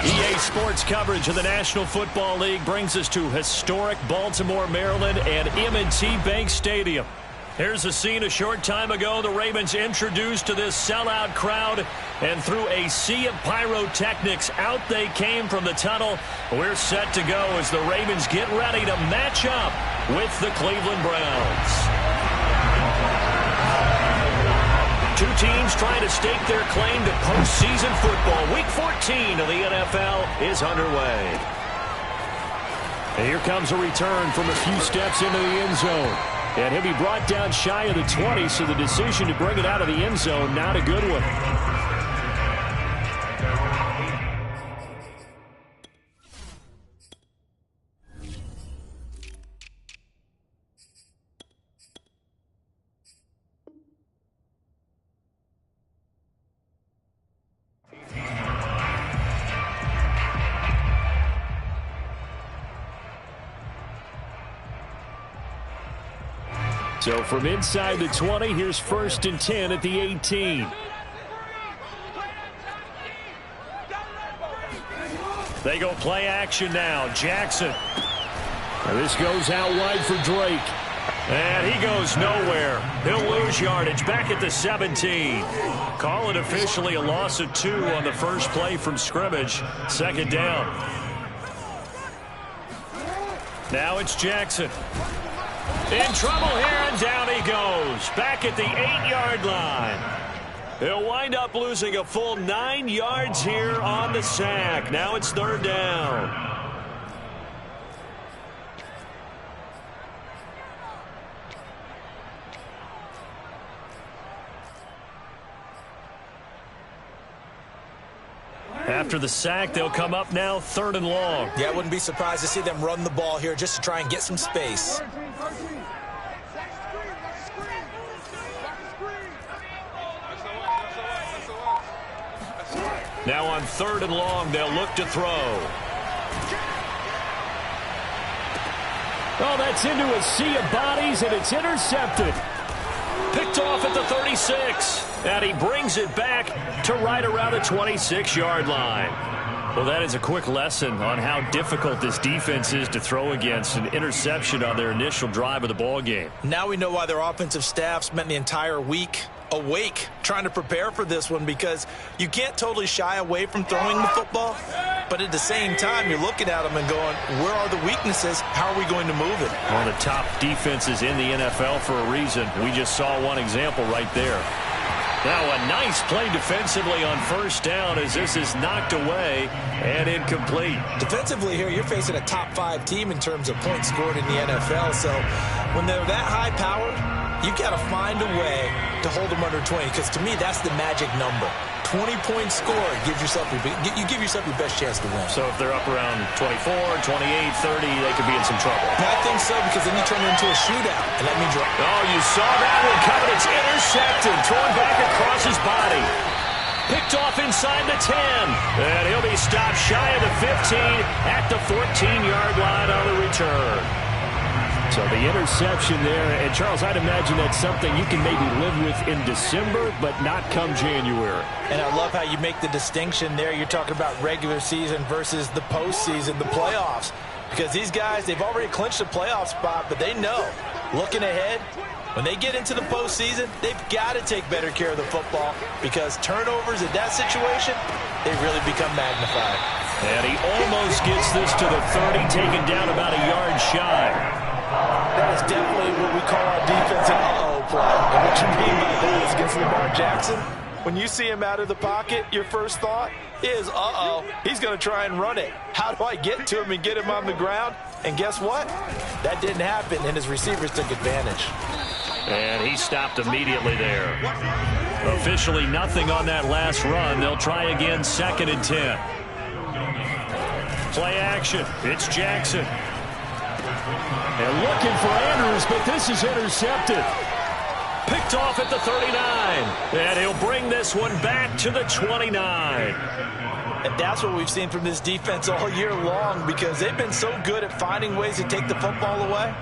EA Sports coverage of the National Football League brings us to historic Baltimore, Maryland and M&T Bank Stadium. Here's a scene a short time ago. The Ravens introduced to this sellout crowd, and through a sea of pyrotechnics, out they came from the tunnel. We're set to go as the Ravens get ready to match up with the Cleveland Browns. Two teams trying to stake their claim to postseason football. Week 14 of the NFL is underway. And here comes a return from a few steps into the end zone. And he'll be brought down shy of the 20, so the decision to bring it out of the end zone, not a good one. So from inside the 20, here's 1st and 10 at the 18. They go play action now. Jackson. And this goes out wide for Drake. And he goes nowhere. He'll lose yardage back at the 17. Call it officially a loss of 2 on the first play from scrimmage. 2nd down. Now it's Jackson. In trouble here, and down he goes. Back at the 8-yard line. He'll wind up losing a full 9 yards here on the sack. Now it's 3rd down. After the sack, they'll come up now 3rd and long. Yeah, I wouldn't be surprised to see them run the ball here just to try and get some space. Now on 3rd and long, they'll look to throw. Oh, that's into a sea of bodies, and it's intercepted. Picked off at the 36. And he brings it back to right around the 26-yard line. Well, that is a quick lesson on how difficult this defense is to throw against. An interception on their initial drive of the ball game. Now we know why their offensive staff spent the entire week awake trying to prepare for this one, because you can't totally shy away from throwing the football, but at the same time you're looking at them and going, where are the weaknesses? How are we going to move it? One of the top defenses in the NFL for a reason. We just saw one example right there. Now a nice play defensively on 1st down as this is knocked away and incomplete. Defensively here, you're facing a top 5 team in terms of points scored in the NFL, so when they're that high powered, you got to find a way to hold them under 20, because to me that's the magic number. 20 points scored, you give yourself your best chance to win. So if they're up around 24, 28, 30, they could be in some trouble. I think so, because then you turn it into a shootout, and that means you're... Oh, you saw that one coming. It's intercepted, thrown back across his body. Picked off inside the 10. And he'll be stopped shy of the 15 at the 14-yard line on the return. So the interception there, and Charles, I'd imagine that's something you can maybe live with in December, but not come January. And I love how you make the distinction there. You're talking about regular season versus the postseason, the playoffs. Because these guys, they've already clinched a playoff spot, but they know, looking ahead, when they get into the postseason, they've got to take better care of the football, because turnovers in that situation, they really become magnified. And he almost gets this to the 30, taken down about a yard shy. That is definitely what we call our defense an uh-oh play. And what you mean by that is against Lamar Jackson, when you see him out of the pocket, your first thought is, uh-oh, he's going to try and run it. How do I get to him and get him on the ground? And guess what? That didn't happen, and his receivers took advantage. And he stopped immediately there. Officially nothing on that last run. They'll try again, 2nd and 10. Play action. It's Jackson. And looking for Andrews, but this is intercepted. Picked off at the 39. And he'll bring this one back to the 29. And that's what we've seen from this defense all year long, because they've been so good at finding ways to take the football away.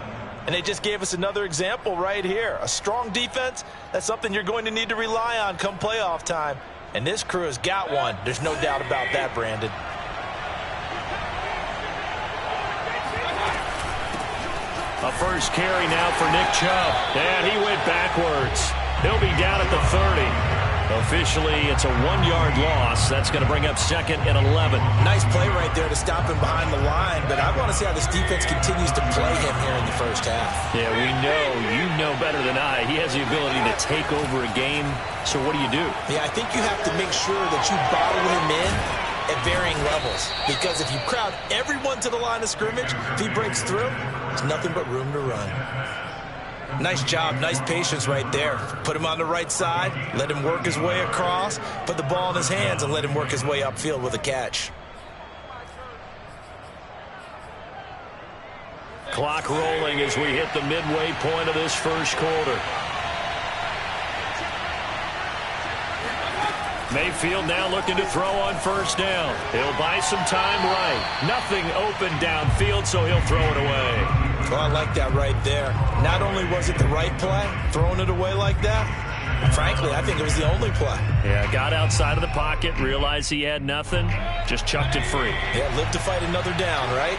And they just gave us another example right here. A strong defense, that's something you're going to need to rely on come playoff time. And this crew has got one. There's no doubt about that, Brandon. A first carry now for Nick Chubb. And he went backwards. He'll be down at the 30. Officially, it's a 1-yard loss. That's going to bring up 2nd and 11. Nice play right there to stop him behind the line, but I want to see how this defense continues to play him here in the first half. Yeah, you know better than I. He has the ability to take over a game. So what do you do? Yeah, I think you have to make sure that you bottle him in at varying levels, because if you crowd everyone to the line of scrimmage, if he breaks through, there's nothing but room to run. Nice job, nice patience right there. Put him on the right side, let him work his way across, put the ball in his hands, and let him work his way upfield with a catch. Clock rolling as we hit the midway point of this first quarter. Mayfield now looking to throw on first down. He'll buy some time right. Nothing open downfield, so he'll throw it away. Well, I like that right there. Not only was it the right play, throwing it away like that, frankly, I think it was the only play. Yeah, got outside of the pocket, realized he had nothing, just chucked it free. Yeah, live to fight another down, right?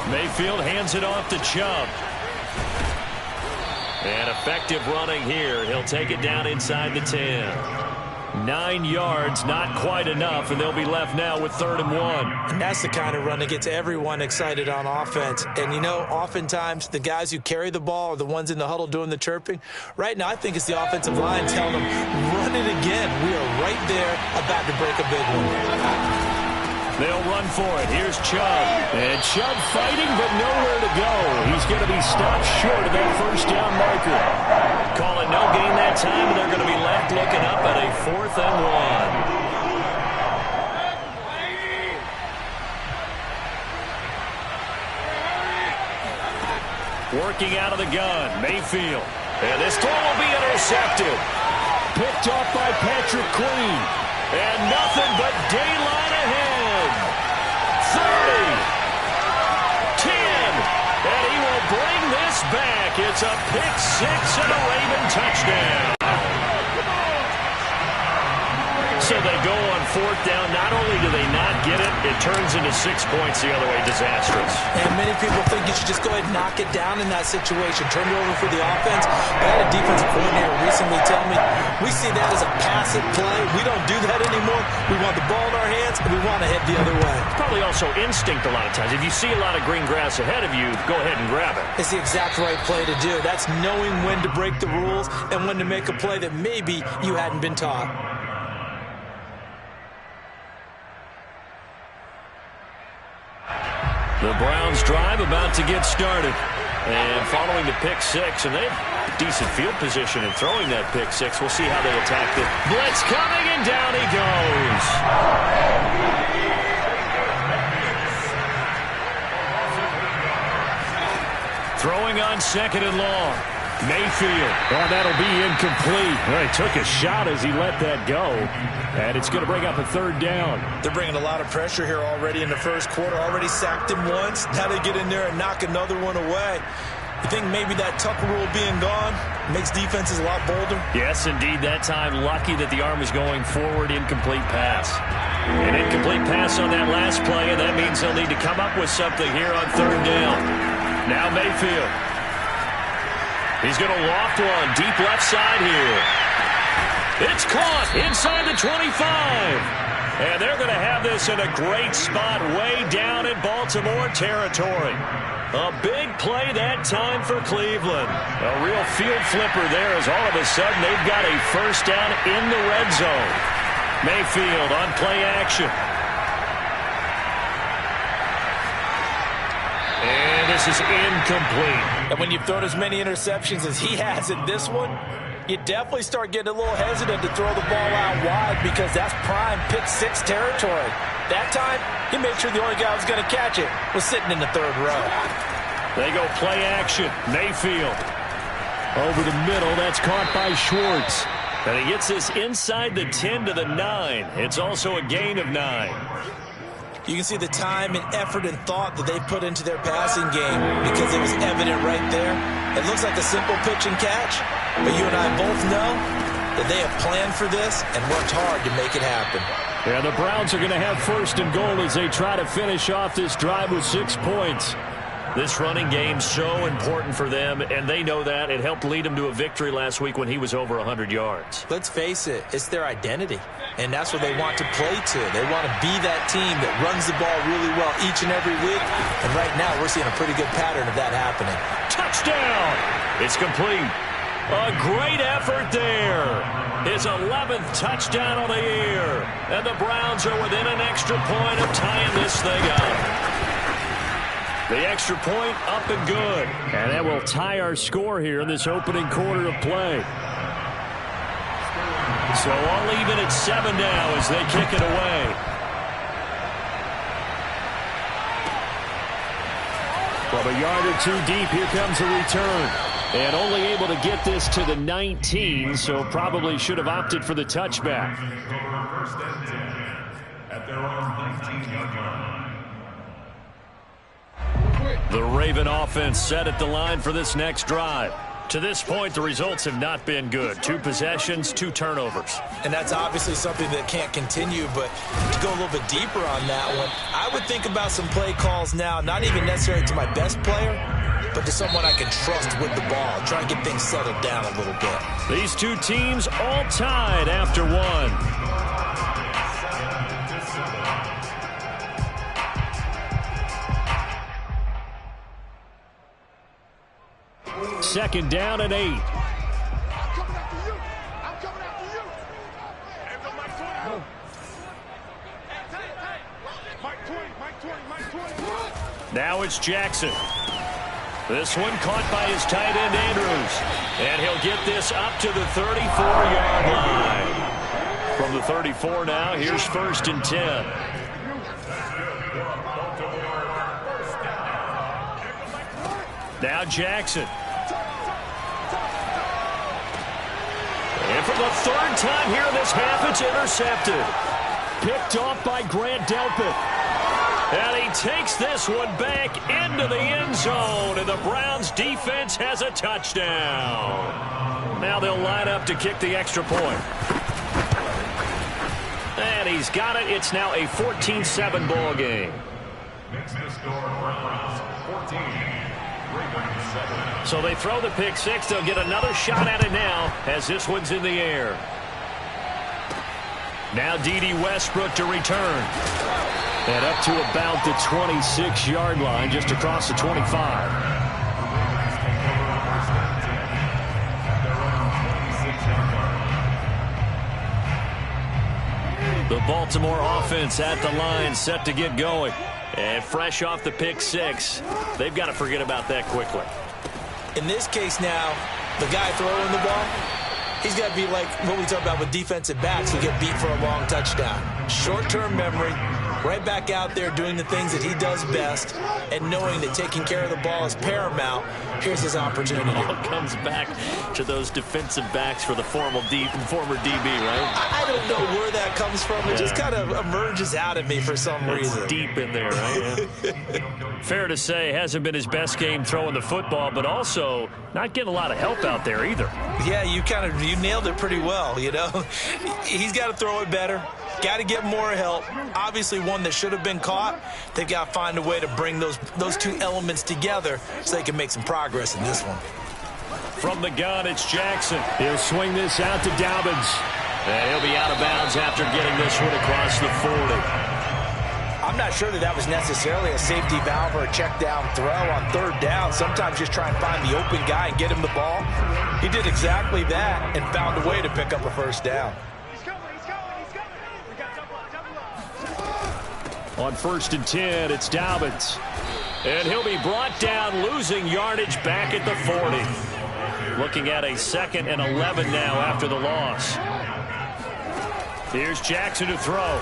Mayfield hands it off to Chubb. And effective running here. He'll take it down inside the 10. 9 yards, not quite enough, and they'll be left now with 3rd and 1. And that's the kind of run that gets everyone excited on offense. And, you know, oftentimes the guys who carry the ball are the ones in the huddle doing the chirping. Right now, I think it's the offensive line telling them, run it again. We are right there about to break a big one. They'll run for it. Here's Chubb. And Chubb fighting, but nowhere to go. He's going to be stopped short of that first down marker. Calling no gain that time, and they're going to be left looking up at a 4th and 1. Working out of the gun, Mayfield. And this throw will be intercepted. Picked off by Patrick Queen. And nothing but daylight ahead. 30, 10, and he will bring this back. It's a pick 6 and a Raven touchdown. So they go on 4th down. Not only do they not get it, it turns into 6 points the other way. Disastrous. And many people think you should just go ahead and knock it down in that situation. Turn it over for the offense. But I had a defensive coordinator recently tell me, we see that as a passive play. We don't do that anymore. We want the ball in our hands, and we want to head the other way. It's probably also instinct a lot of times. If you see a lot of green grass ahead of you, go ahead and grab it. It's the exact right play to do. That's knowing when to break the rules and when to make a play that maybe you hadn't been taught. The Browns drive about to get started. And following the pick 6, and they have decent field position in throwing that pick 6. We'll see how they attack it. Blitz coming, and down he goes. Throwing on 2nd and long. Mayfield. Oh, that'll be incomplete. Well, he took a shot as he let that go. And it's going to bring up a 3rd down. They're bringing a lot of pressure here already in the first quarter. Already sacked him once. Now they get in there and knock another one away. You think maybe that Tucker rule being gone makes defenses a lot bolder? Yes, indeed. That time, lucky that the arm was going forward. Incomplete pass. An incomplete pass on that last play, and that means they'll need to come up with something here on 3rd down. Now Mayfield. He's going to loft one deep left side here. It's caught inside the 25. And they're going to have this in a great spot way down in Baltimore territory. A big play that time for Cleveland. A real field flipper there as all of a sudden they've got a first down in the red zone. Mayfield on play action. And this is incomplete. And when you've thrown as many interceptions as he has in this one, you definitely start getting a little hesitant to throw the ball out wide because that's prime pick 6 territory. That time, he made sure the only guy who was going to catch it was sitting in the 3rd row. They go play action. Mayfield over the middle. That's caught by Schwartz. And he gets this inside the 10 to the 9. It's also a gain of 9. You can see the time and effort and thought that they've put into their passing game because it was evident right there. It looks like a simple pitch and catch, but you and I both know that they have planned for this and worked hard to make it happen. Yeah, the Browns are going to have first and goal as they try to finish off this drive with 6 points. This running game's so important for them, and they know that. It helped lead them to a victory last week when he was over 100 yards. Let's face it, it's their identity, and that's what they want to play to. They want to be that team that runs the ball really well each and every week, and right now we're seeing a pretty good pattern of that happening. Touchdown! It's complete. A great effort there. His 11th touchdown on the year, and the Browns are within an extra point of tying this thing up. The extra point up and good. And that will tie our score here in this opening quarter of play. So all even at 7 now as they kick it away. From a yard or two deep, here comes a return. And only able to get this to the 19, so probably should have opted for the touchback. At their own 19-yard line. The Raven offense set at the line for this next drive. To this point, the results have not been good. 2 possessions, 2 turnovers. And that's obviously something that can't continue, but to go a little bit deeper on that one, I would think about some play calls now, not even necessarily to my best player, but to someone I can trust with the ball. Try and get things settled down a little bit. These 2 teams all tied after 1. Second down and 8. Now it's Jackson. This one caught by his tight end Andrews. And he'll get this up to the 34-yard line. From the 34 now, here's first and 10. Now Jackson. And for the 3rd time here in this half, it's intercepted. Picked off by Grant Delpit. And he takes this one back into the end zone, and the Browns defense has a touchdown. Now they'll line up to kick the extra point. And he's got it. It's now a 14-7 ball game. Next to score, Browns 14. So they throw the pick 6. They'll get another shot at it now as this one's in the air. Now D.D. Westbrook to return. And up to about the 26-yard line, just across the 25. The Baltimore offense at the line, set to get going. And fresh off the pick 6, they've got to forget about that quickly. In this case now, the guy throwing the ball, he's got to be like what we talk about with defensive backs who get beat for a long touchdown. Short-term memory, right back out there doing the things that he does best, and knowing that taking care of the ball is paramount. Here's his opportunity. It all comes back to those defensive backs for the former DB, right? I don't know where that comes from. It just kind of emerges out of me for some reason. Deep in there, right? Yeah. Fair to say, hasn't been his best game throwing the football, but also not getting a lot of help out there either. Yeah, you nailed it pretty well, you know. He's got to throw it better. Got to get more help. Obviously one that should have been caught. They've got to find a way to bring those 2 elements together so they can make some progress in this one. From the gun, it's Jackson. He'll swing this out to Dobbins. And he'll be out of bounds after getting this one across the 40. I'm not sure that was necessarily a safety valve or a check down throw on 3rd down. Sometimes just try and find the open guy and get him the ball. He did exactly that and found a way to pick up a 1st down. On 1st and 10, it's Dobbins. And he'll be brought down, losing yardage back at the 40. Looking at a 2nd and 11 now after the loss. Here's Jackson to throw.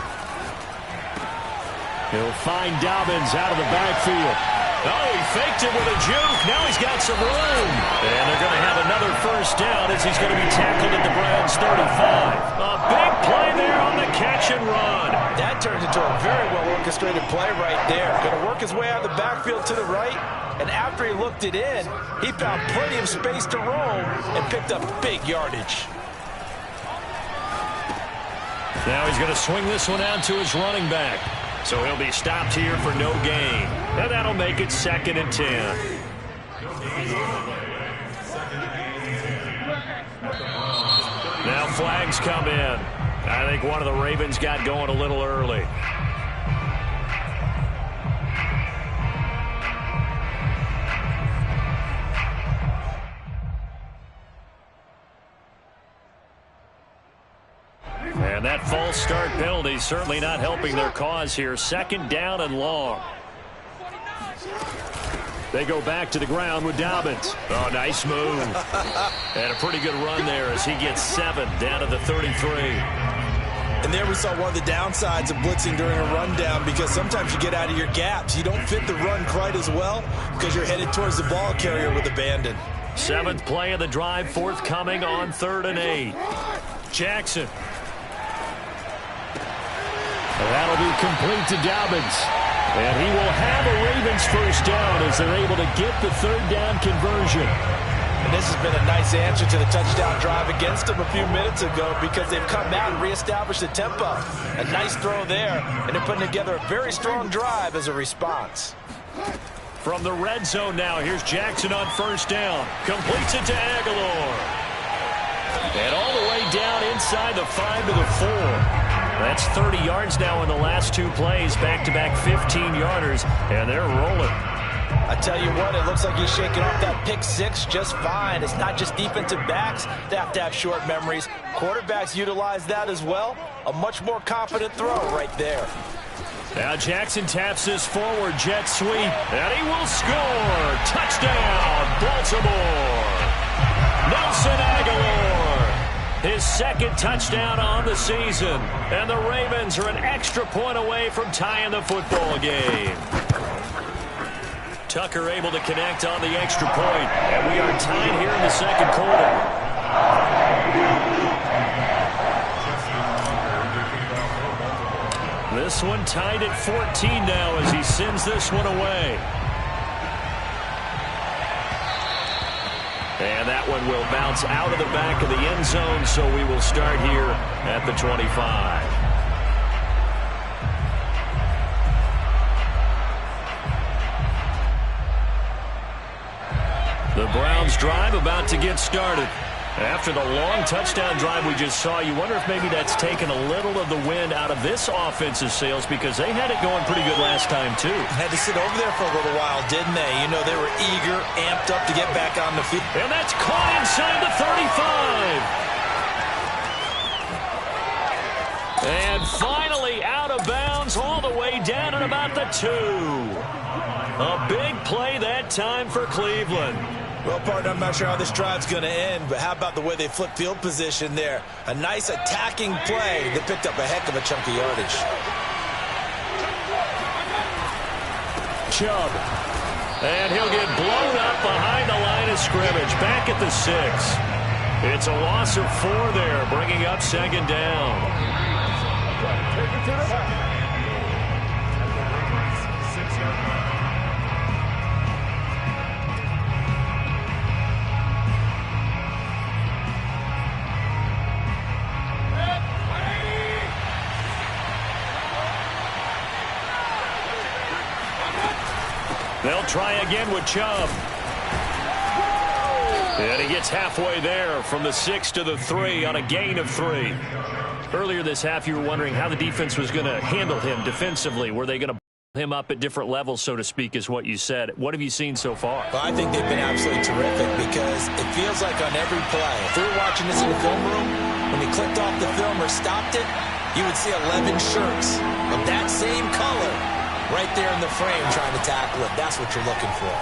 He'll find Dobbins out of the backfield. Oh, he faked it with a juke. Now he's got some room. And they're going to have another first down as he's going to be tackled at the Browns' 35. A big play there on the catch and run. That turned into a very well-orchestrated play right there. Going to work his way out of the backfield to the right. And after he looked it in, he found plenty of space to roam and picked up big yardage. Now he's going to swing this one out to his running back. So he'll be stopped here for no gain. And that'll make it 2nd and 10. Now flags come in. I think one of the Ravens got going a little early. And that false start penalty certainly not helping their cause here. 2nd down and long. They go back to the ground with Dobbins. Oh, nice move. And a pretty good run there as he gets 7 down to the 33. And there we saw one of the downsides of blitzing during a rundown, because sometimes you get out of your gaps. You don't fit the run quite as well because you're headed towards the ball carrier with abandon. 7th play of the drive forthcoming on 3rd and 8. Jackson. That'll be complete to Dobbins. And he will have a Ravens first down as they're able to get the 3rd down conversion. And this has been a nice answer to the touchdown drive against them a few minutes ago, because they've come out and reestablished the tempo. A nice throw there, and they're putting together a very strong drive as a response. From the red zone now, here's Jackson on 1st down. Completes it to Aguilar. And all the way down inside the 5 to the 4. That's 30 yards now in the last 2 plays, back-to-back 15-yarders, and they're rolling. I tell you what, it looks like he's shaking off that pick 6 just fine. It's not just defensive backs that have to have short memories. Quarterbacks utilize that as well. A much more confident throw right there. Now Jackson taps this forward jet sweep, and he will score. Touchdown, Baltimore. Nelson Aguilar. His 2nd touchdown on the season. And the Ravens are an extra point away from tying the football game. Tucker able to connect on the extra point. And we are tied here in the 2nd quarter. This one tied at 14 now as he sends this one away. And that one will bounce out of the back of the end zone, so we will start here at the 25. The Browns drive about to get started. After the long touchdown drive we just saw, you wonder if maybe that's taken a little of the wind out of this offensive sails, because they had it going pretty good last time, too. Had to sit over there for a little while, didn't they? You know, they were eager, amped up to get back on the field. And that's caught inside the 35. And finally out of bounds all the way down at about the 2. A big play that time for Cleveland. Well, partner, I'm not sure how this drive's going to end, but how about the way they flipped field position there? A nice attacking play that picked up a heck of a chunk of yardage. Chubb. And he'll get blown up behind the line of scrimmage, back at the 6. It's a loss of 4 there, bringing up 2nd down. Take it to the back. They'll try again with Chubb. And he gets halfway there from the 6 to the 3 on a gain of 3. Earlier this half, you were wondering how the defense was going to handle him defensively. Were they going to him up at different levels, so to speak, is what you said. What have you seen so far? Well, I think they've been absolutely terrific, because it feels like on every play, if we were watching this in the film room, when he clicked off the film or stopped it, you would see 11 shirts of that same color right there in the frame trying to tackle it. That's what you're looking for.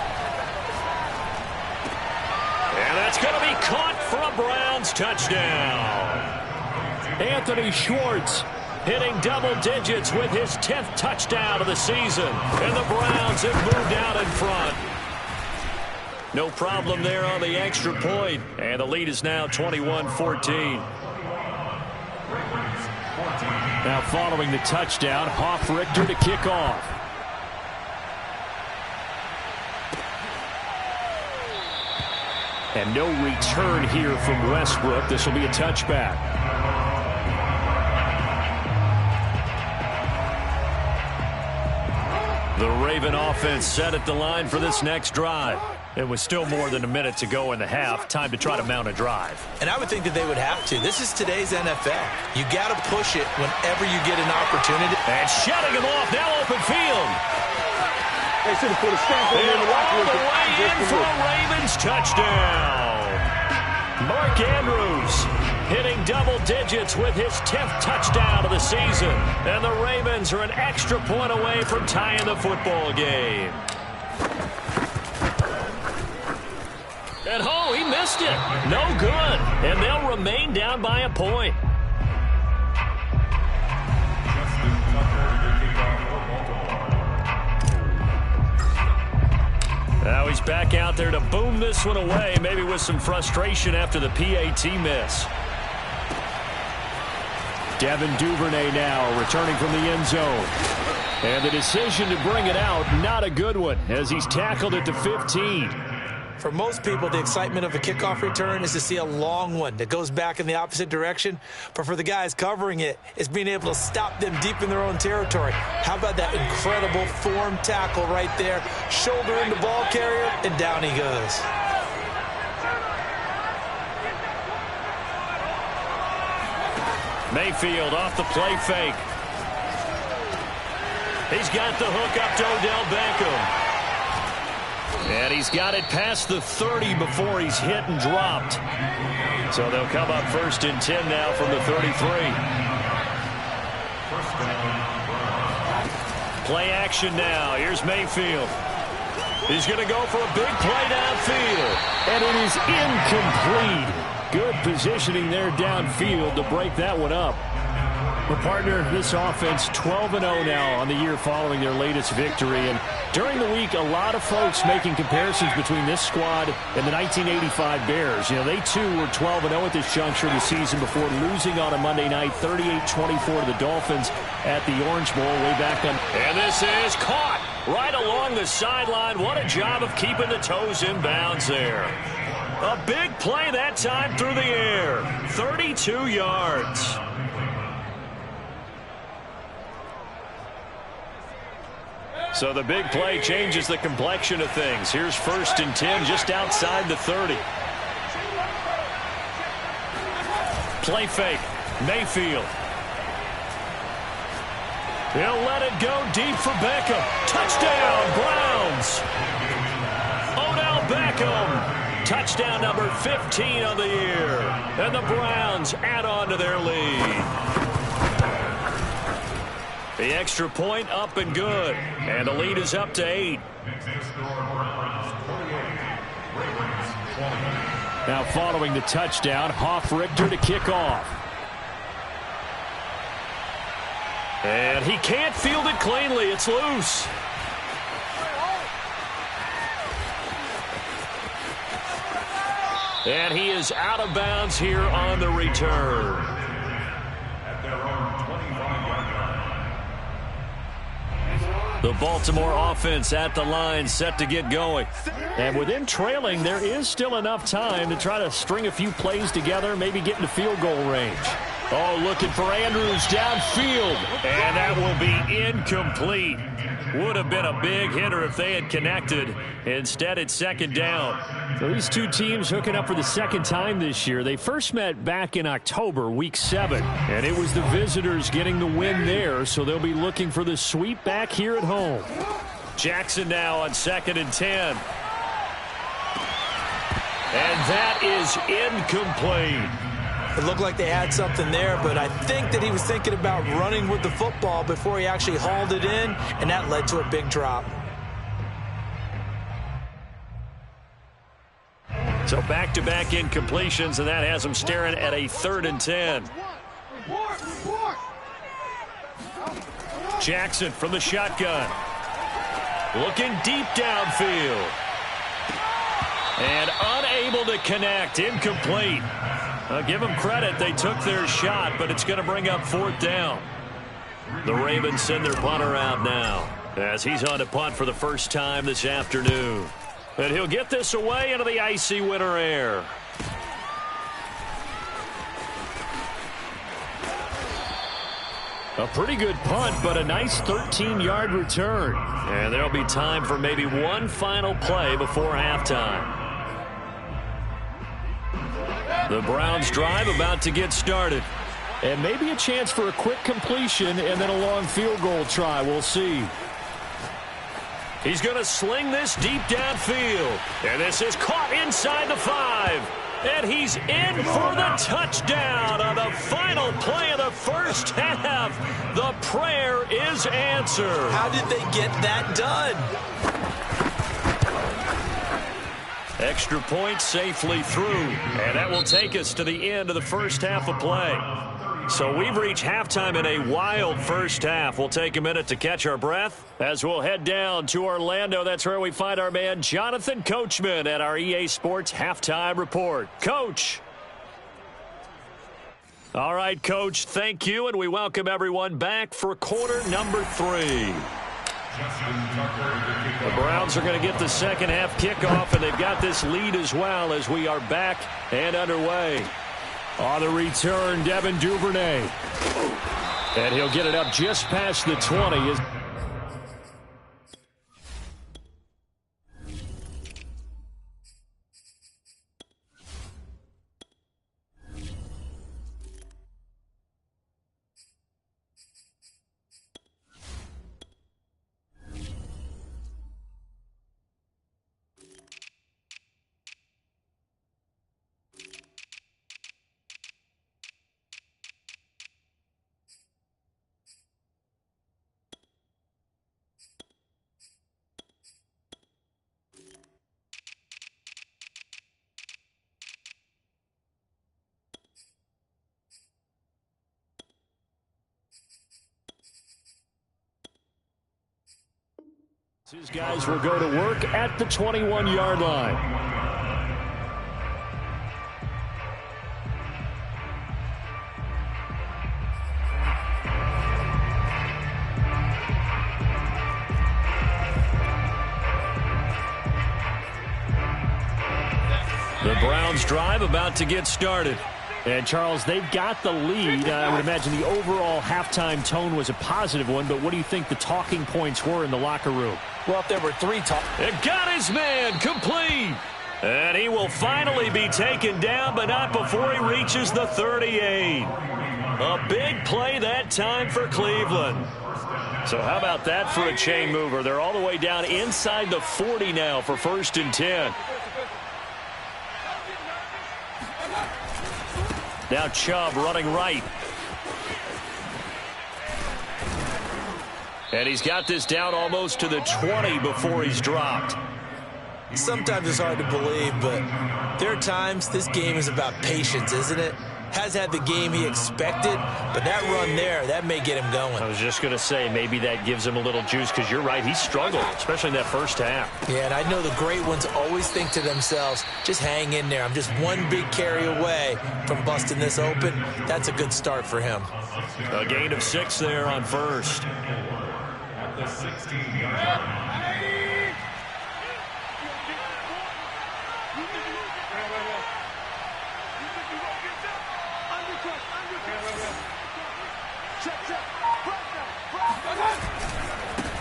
And that's going to be caught for a Browns touchdown. Anthony Schwartz hitting double digits with his 10th touchdown of the season. And the Browns have moved out in front. No problem there on the extra point. And the lead is now 21-14. Now following the touchdown, Hofrichter to kick off. And no return here from Westbrook. This will be a touchback. The Raven offense set at the line for this next drive. It was still more than a minute to go in the half. Time to try to mount a drive. And I would think that they would have to. This is today's NFL. You got to push it whenever you get an opportunity. And shutting him off. Now open field. They should have put a stamp on him. All the way in for a Ravens touchdown. Mark Andrews hitting double digits with his 10th touchdown of the season. And the Ravens are an extra point away from tying the football game. And oh, he missed it. No good. And they'll remain down by a point. Now he's back out there to boom this one away, maybe with some frustration after the PAT miss. Devin Duvernay now returning from the end zone. And the decision to bring it out, not a good one, as he's tackled at the 15. For most people, the excitement of a kickoff return is to see a long one that goes back in the opposite direction. But for the guys covering it, it's being able to stop them deep in their own territory. How about that incredible form tackle right there? Shoulder in the ball carrier, and down he goes. Mayfield off the play fake. He's got the hook up to Odell Beckham. And he's got it past the 30 before he's hit and dropped. So they'll come up 1st and 10 now from the 33. Play action now. Here's Mayfield. He's going to go for a big play downfield. And it is incomplete. Good positioning there downfield to break that one up. But partner, this offense 12-0 now on the year following their latest victory. And during the week, a lot of folks making comparisons between this squad and the 1985 Bears. You know, they too were 12-0 at this juncture of the season before losing on a Monday night 38-24 to the Dolphins at the Orange Bowl way back on. And this is caught right along the sideline. What a job of keeping the toes in bounds there. A big play that time through the air. 32 yards. So the big play changes the complexion of things. Here's 1st and 10 just outside the 30. Play fake. Mayfield. He'll let it go deep for Beckham. Touchdown, Browns. Odell Beckham. Touchdown number 15 on the year. And the Browns add on to their lead. The extra point up and good. And the lead is up to 8. Now following the touchdown, Hofrichter to kick off. And he can't field it cleanly. It's loose. And he is out of bounds here on the return. The Baltimore offense at the line, set to get going. And with them trailing, there is still enough time to try to string a few plays together, maybe get into field goal range. Oh, looking for Andrews downfield. And that will be incomplete. Would have been a big hitter if they had connected. Instead, it's 2nd down. So these two teams hooking up for the 2nd time this year. They first met back in October, week 7. And it was the visitors getting the win there. So they'll be looking for the sweep back here at home. Jackson now on 2nd and 10. And that is incomplete. It looked like they had something there, but I think that he was thinking about running with the football before he actually hauled it in, and that led to a big drop. So back-to-back incompletions, and that has them staring at a 3rd and 10. Jackson from the shotgun. Looking deep downfield. And unable to connect. Incomplete. I'll give them credit. They took their shot, but it's going to bring up 4th down. The Ravens send their punter out now as he's on to punt for the first time this afternoon. And he'll get this away into the icy winter air. A pretty good punt, but a nice 13-yard return. And there'll be time for maybe one final play before halftime. The Browns drive about to get started. And maybe a chance for a quick completion and then a long field goal try. We'll see. He's going to sling this deep downfield. And this is caught inside the 5. And he's in for the touchdown on the final play of the first half. The prayer is answered. How did they get that done? Extra point safely through. And that will take us to the end of the first half of play. So we've reached halftime in a wild first half. We'll take a minute to catch our breath as we'll head down to Orlando. That's where we find our man Jonathan Coachman at our EA Sports Halftime Report. Coach. All right, Coach, thank you, and we welcome everyone back for quarter number 3. The Browns are going to get the second half kickoff, and they've got this lead as well as we are back and underway. On the return, Devin Duvernay. And he'll get it up just past the 20. These guys will go to work at the 21-yard line. The Browns drive about to get started. And, Charles, they've got the lead. I would imagine the overall halftime tone was a positive one, but what do you think the talking points were in the locker room? Well, if there were 3 It got his man complete. And he will finally be taken down, but not before he reaches the 38. A big play that time for Cleveland. So how about that for a chain mover? They're all the way down inside the 40 now for 1st and 10. Now Chubb running right. And he's got this down almost to the 20 before he's dropped. Sometimes it's hard to believe, but there are times this game is about patience, isn't it? Has had the game he expected, but that run there, that may get him going. I was just going to say, maybe that gives him a little juice, because you're right, he struggled, especially in that first half. Yeah, and I know the great ones always think to themselves, just hang in there. I'm just one big carry away from busting this open. That's a good start for him. A gain of 6 there on first. At the 16-yard line.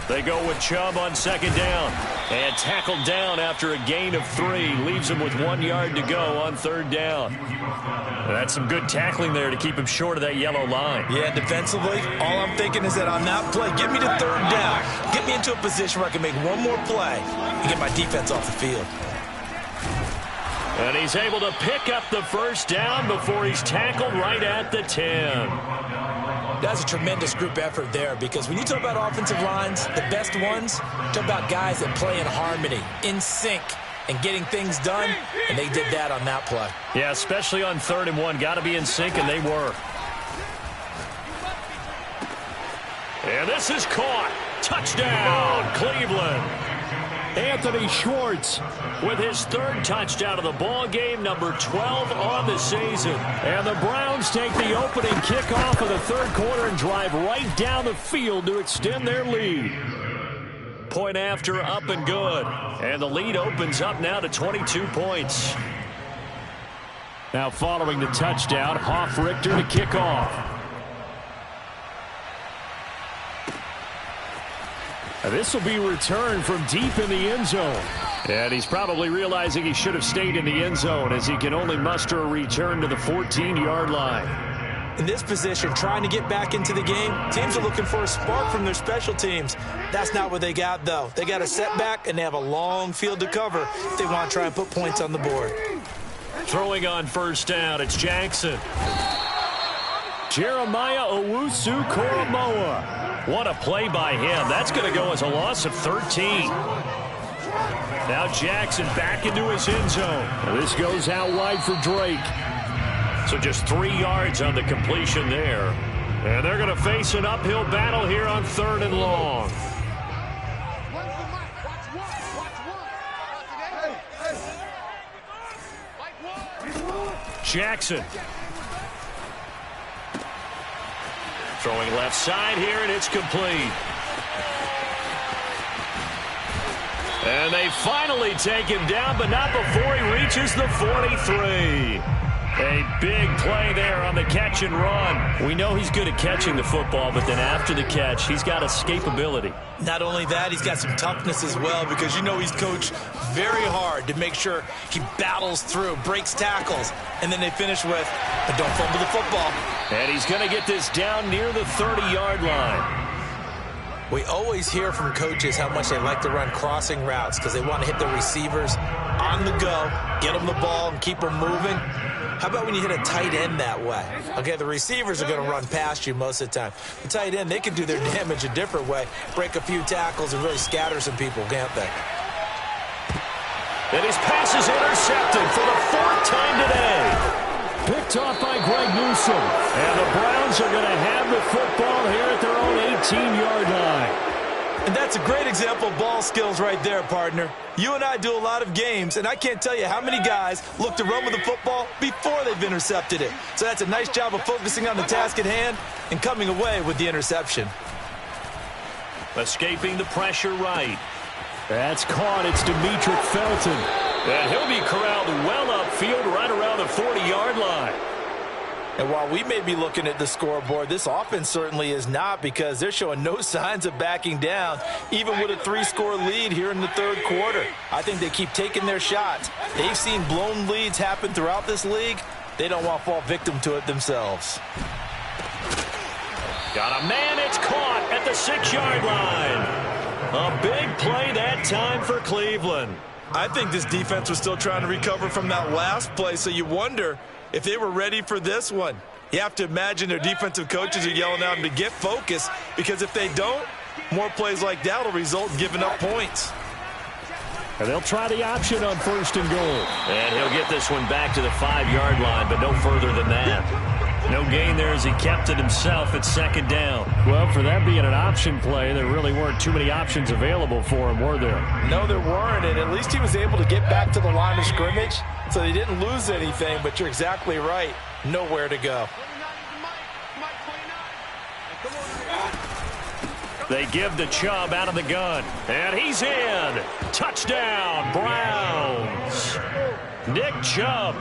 They go with Chubb on 2nd down. And tackled down after a gain of 3. Leaves him with 1 yard to go on 3rd down. That's some good tackling there to keep him short of that yellow line. Yeah, defensively, all I'm thinking is that on that play, get me to 3rd down. Get me into a position where I can make one more play and get my defense off the field. And he's able to pick up the 1st down before he's tackled right at the 10. That's a tremendous group effort there, because when you talk about offensive lines, the best ones, talk about guys that play in harmony, in sync, and getting things done, and they did that on that play. Yeah, especially on 3rd and 1. Got to be in sync, and they were. And this is caught. Touchdown, Cleveland. Anthony Schwartz with his third touchdown of the ball game, number 12 on the season. And the Browns take the opening kickoff of the third quarter and drive right down the field to extend their lead. Point after, up and good. And the lead opens up now to 22 points. Now following the touchdown, Hofrichter to kick off. This will be returned from deep in the end zone. And he's probably realizing he should have stayed in the end zone as he can only muster a return to the 14-yard line. In this position, trying to get back into the game, teams are looking for a spark from their special teams. That's not what they got, though. They got a setback, and they have a long field to cover if they want to try and put points on the board. Throwing on first down, it's Jackson. Jeremiah Owusu-Koramoah. What a play by him. That's going to go as a loss of 13. Now Jackson back into his end zone. This goes out wide for Drake. So just 3 yards on the completion there. And they're going to face an uphill battle here on 3rd and long. Jackson. Throwing left side here, and it's complete. And they finally take him down, but not before he reaches the 43. A big play there on the catch and run. We know he's good at catching the football, but then after the catch, he's got escapability. Not only that, he's got some toughness as well, because you know he's coached very hard to make sure he battles through, breaks tackles, and then they finish with, but don't fumble the football. And he's going to get this down near the 30-yard line. We always hear from coaches how much they like to run crossing routes because they want to hit the receivers on the go, get them the ball, and keep them moving. How about when you hit a tight end that way? Okay, the receivers are going to run past you most of the time. The tight end, they can do their damage a different way, break a few tackles, and really scatter some people, can't they? And his pass is intercepted for the 4th time today. Picked off by Greg Newsome. And the Browns are going to have the football here at their own 18-yard line. And that's a great example of ball skills right there, partner. You and I do a lot of games, and I can't tell you how many guys look to run with the football before they've intercepted it. So that's a nice job of focusing on the task at hand and coming away with the interception. Escaping the pressure right. That's caught. It's Demetric Felton. And he'll be corralled well upfield right around the 40-yard line. And while we may be looking at the scoreboard, this offense certainly is not, because they're showing no signs of backing down, even with a 3-score lead here in the 3rd quarter. I think they keep taking their shots. They've seen blown leads happen throughout this league. They don't want to fall victim to it themselves. Got a man, it's caught at the 6-yard line. A big play that time for Cleveland. I think this defense was still trying to recover from that last play, so you wonder if they were ready for this one. You have to imagine their defensive coaches are yelling at them to get focused, because if they don't, more plays like that will result in giving up points. And they'll try the option on 1st and goal. And he'll get this one back to the 5-yard line, but no further than that. No gain there as he kept it himself at 2nd down. Well, for that being an option play, there really weren't too many options available for him, were there? No, there weren't, and at least he was able to get back to the line of scrimmage, so they didn't lose anything, but you're exactly right. Nowhere to go. They give the Chubb out of the gun, and he's in. Touchdown, Browns. Nick Chubb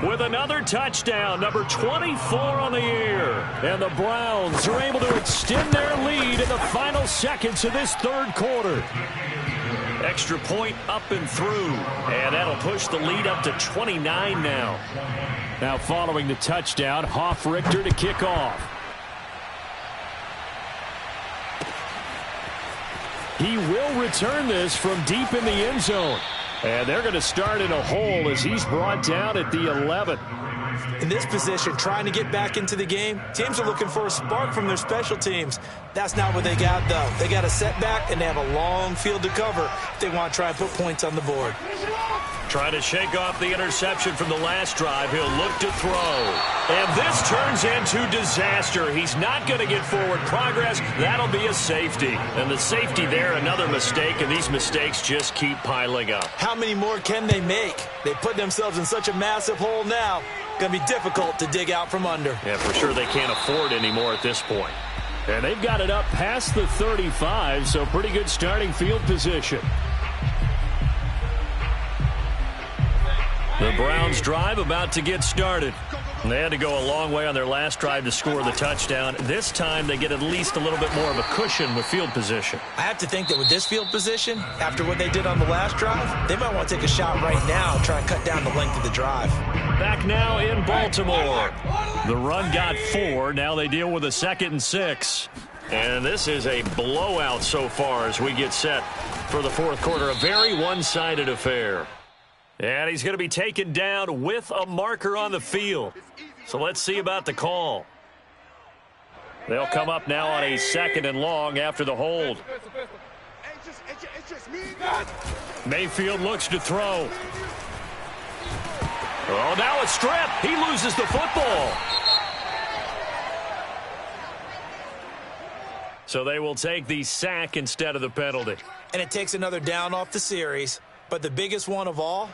with another touchdown, number 24 on the year. And the Browns are able to extend their lead in the final seconds of this 3rd quarter. Extra point up and through, and that'll push the lead up to 29 now. Now following the touchdown, Hofrichter to kick off. He will return this from deep in the end zone. And they're going to start in a hole as he's brought down at the 11. In this position, trying to get back into the game, teams are looking for a spark from their special teams. That's not what they got, though. They got a setback, and they have a long field to cover if they want to try and put points on the board. Trying to shake off the interception from the last drive. He'll look to throw. And this turns into disaster. He's not going to get forward progress. That'll be a safety. And the safety there, another mistake, and these mistakes just keep piling up. How many more can they make? They put themselves in such a massive hole now. Going to be difficult to dig out from under. Yeah, for sure they can't afford anymore at this point. And they've got it up past the 35, so pretty good starting field position. The Browns drive about to get started. They had to go a long way on their last drive to score the touchdown. This time they get at least a little bit more of a cushion with field position. I have to think that with this field position, after what they did on the last drive, they might want to take a shot right now and try and cut down the length of the drive. Back now in Baltimore. The run got 4. Now they deal with a 2nd and 6. And this is a blowout so far as we get set for the fourth quarter. A very one-sided affair. And he's going to be taken down with a marker on the field. So let's see about the call. They'll come up now on a 2nd and long after the hold. Mayfield looks to throw. Oh, now a strip. He loses the football. So they will take the sack instead of the penalty. And it takes another down off the series. But the biggest one of all,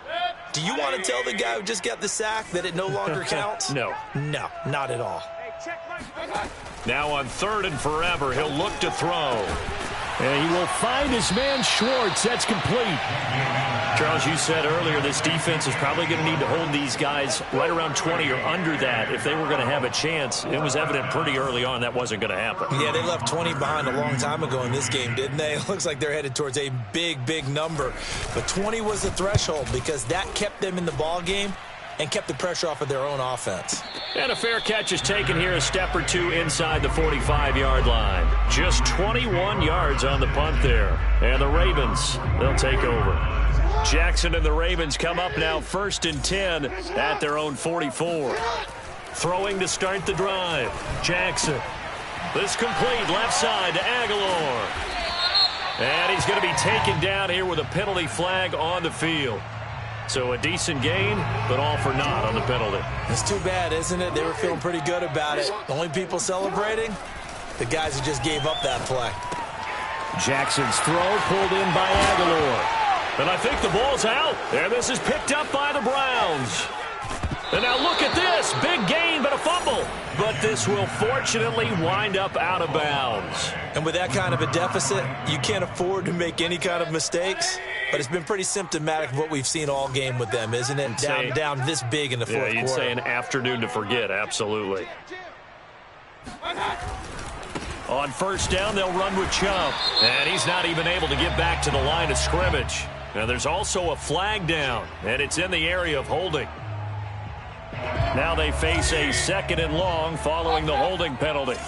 do you want to tell the guy who just got the sack that it no longer counts? No. No, not at all. Now on 3rd and forever, he'll look to throw. And he will find his man Schwartz. That's complete. Charles, you said earlier this defense is probably going to need to hold these guys right around 20 or under that if they were going to have a chance. It was evident pretty early on that wasn't going to happen. Yeah, they left 20 behind a long time ago in this game, didn't they? It looks like they're headed towards a big, big number. But 20 was the threshold because that kept them in the ball game and kept the pressure off of their own offense. And a fair catch is taken here a step or two inside the 45-yard line. Just 21 yards on the punt there. And the Ravens, they'll take over. Jackson and the Ravens come up now 1st and 10 at their own 44. Throwing to start the drive. Jackson. This complete left side to Aguilar. And he's going to be taken down here with a penalty flag on the field. So a decent gain, but all for naught on the penalty. It's too bad, isn't it? They were feeling pretty good about it. The only people celebrating, the guys who just gave up that play. Jackson's throw pulled in by Aguilar. And I think the ball's out. And this is picked up by the Browns. And now look at this. Big gain, but a fumble. But this will fortunately wind up out of bounds. And with that kind of a deficit, you can't afford to make any kind of mistakes. But it's been pretty symptomatic of what we've seen all game with them, isn't it? Down this big in the fourth quarter. Yeah, you'd say an afternoon to forget, absolutely. On 1st down, they'll run with Chubb. And he's not even able to get back to the line of scrimmage. Now there's also a flag down, and it's in the area of holding. Now they face a 2nd and long following the holding penalty.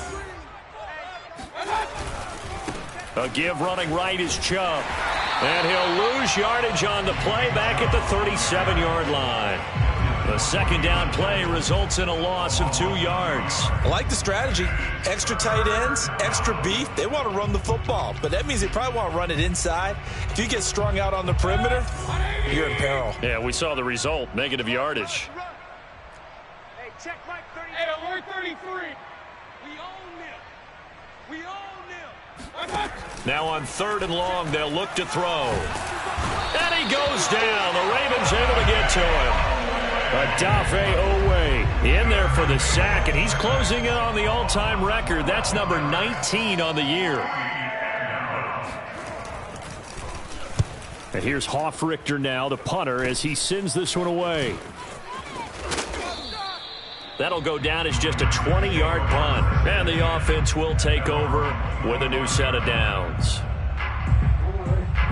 A give running right is Chubb. And he'll lose yardage on the play back at the 37-yard line. The 2nd down play results in a loss of 2 yards. I like the strategy. Extra tight ends, extra beef. They want to run the football, but that means they probably want to run it inside. If you get strung out on the perimeter, you're in peril. Yeah, we saw the result, negative yardage. Hey, check Mike 33. Hey, alert 33. We own them. We own them. Now on 3rd and long, they'll look to throw. And he goes down. The Ravens able to get to him. Odafe Oweh in there for the sack, and he's closing in on the all-time record. That's number 19 on the year. And here's Hofrichter now, the punter, as he sends this one away. That'll go down as just a 20-yard punt. And the offense will take over with a new set of downs.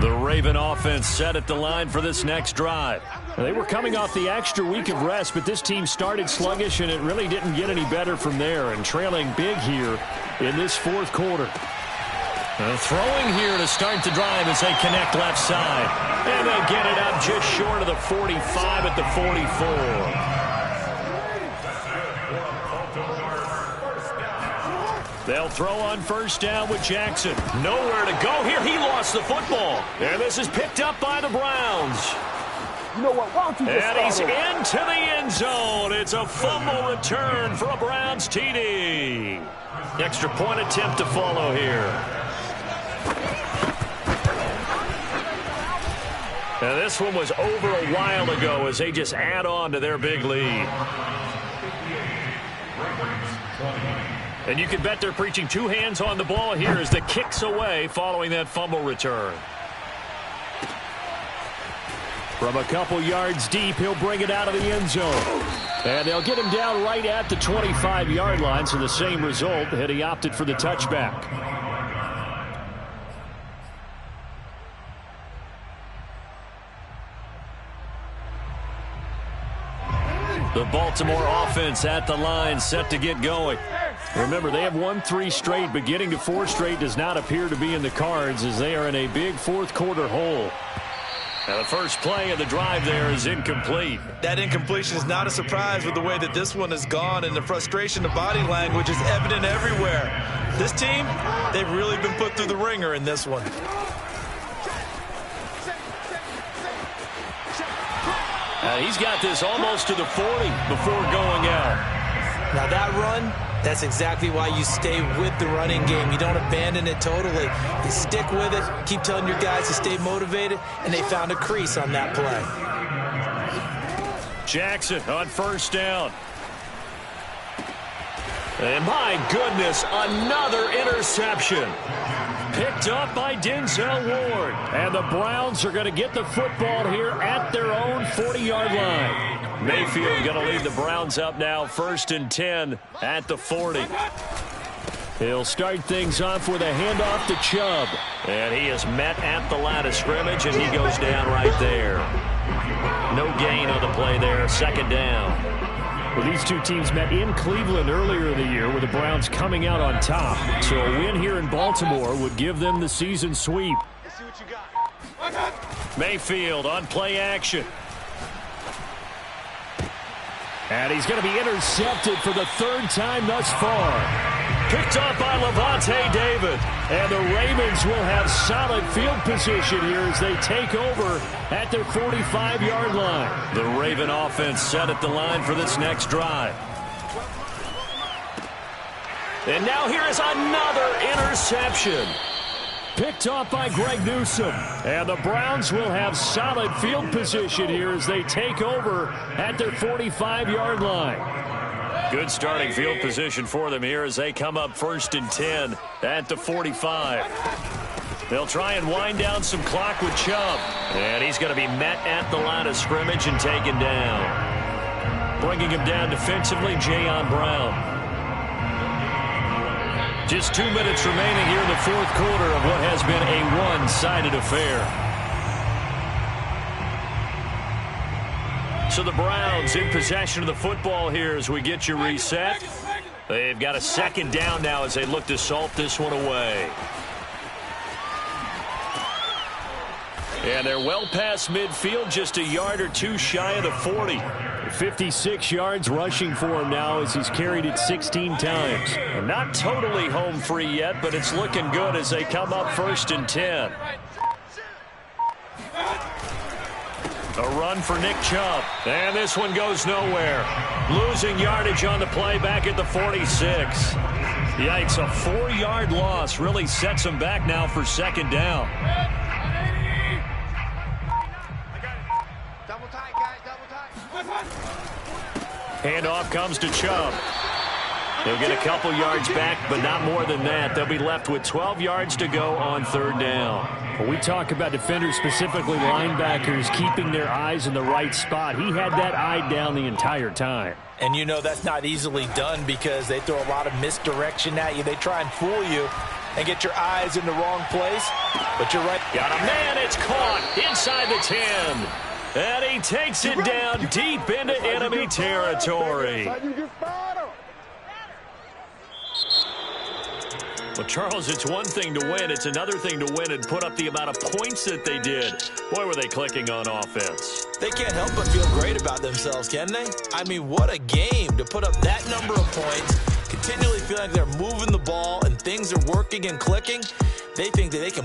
The Raven offense set at the line for this next drive. They were coming off the extra week of rest, but this team started sluggish, and it really didn't get any better from there, and trailing big here in this fourth quarter. Throwing here to start the drive as they connect left side. And they get it up just short of the 45 at the 44. They'll throw on 1st down with Jackson. Nowhere to go here. He lost the football. And this is picked up by the Browns. You know what? Why don't you just And he's start over? into the end zone. It's a fumble return for a Browns TD. Extra point attempt to follow here. Now this one was over a while ago as they just add on to their big lead. And you can bet they're preaching two hands on the ball here as the kick's away following that fumble return. From a couple yards deep, he'll bring it out of the end zone. And they'll get him down right at the 25-yard line, so the same result had he opted for the touchback. The Baltimore offense at the line, set to get going. Remember, they have won 3 straight, but getting to 4 straight does not appear to be in the cards as they are in a big fourth-quarter hole. Now the first play of the drive there is incomplete. That incompletion is not a surprise with the way that this one has gone, and the frustration of body language is evident everywhere. This team, they've really been put through the ringer in this one. He's got this almost to the 40 before going out. Now that run, that's exactly why you stay with the running game. You don't abandon it totally. You stick with it, keep telling your guys to stay motivated, and they found a crease on that play. Jackson on first down. And my goodness, another interception. Picked up by Denzel Ward. And the Browns are going to get the football here at their own 40-yard line. Mayfield going to lead the Browns up now, 1st and 10 at the 40. He'll start things off with a handoff to Chubb. And he is met at the line of scrimmage, and he goes down right there. No gain on the play there, 2nd down. Well, these two teams met in Cleveland earlier in the year with the Browns coming out on top. So a win here in Baltimore would give them the season sweep. Let's see what you got. Mayfield on play action. And he's going to be intercepted for the 3rd time thus far. Picked up by Lavonte David. And the Ravens will have solid field position here as they take over at their 45-yard line. The Raven offense set at the line for this next drive. And now here is another interception. Picked off by Greg Newsome. And the Browns will have solid field position here as they take over at their 45-yard line. Good starting field position for them here as they come up 1st and 10 at the 45. They'll try and wind down some clock with Chubb. And he's going to be met at the line of scrimmage and taken down. Bringing him down defensively, Jayon Brown. Just 2 minutes remaining here in the 4th quarter of what has been a one-sided affair. So the Browns in possession of the football here as we get you reset. They've got a 2nd down now as they look to salt this one away. And they're well past midfield, just a yard or 2 shy of the 40. 56 yards rushing for him now as he's carried it 16 times. And not totally home free yet, but it's looking good as they come up 1st and 10. A run for Nick Chubb. And this one goes nowhere. Losing yardage on the play back at the 46. Yikes, a 4-yard loss really sets them back now for 2nd down. Double tight, guys, double tight. Handoff comes to Chubb. They'll get a couple yards back, but not more than that. They'll be left with 12 yards to go on 3rd down. When we talk about defenders, specifically linebackers, keeping their eyes in the right spot, he had that eye down the entire time. And you know that's not easily done because they throw a lot of misdirection at you. They try and fool you and get your eyes in the wrong place. But you're right. Got a man, it's caught inside the 10. And he takes it down deep into enemy territory. Well, Charles, it's one thing to win. It's another thing to win and put up the amount of points that they did. Boy, were they clicking on offense. They can't help but feel great about themselves, can they? I mean, what a game to put up that number of points, continually feeling like they're moving the ball and things are working and clicking. They think that they can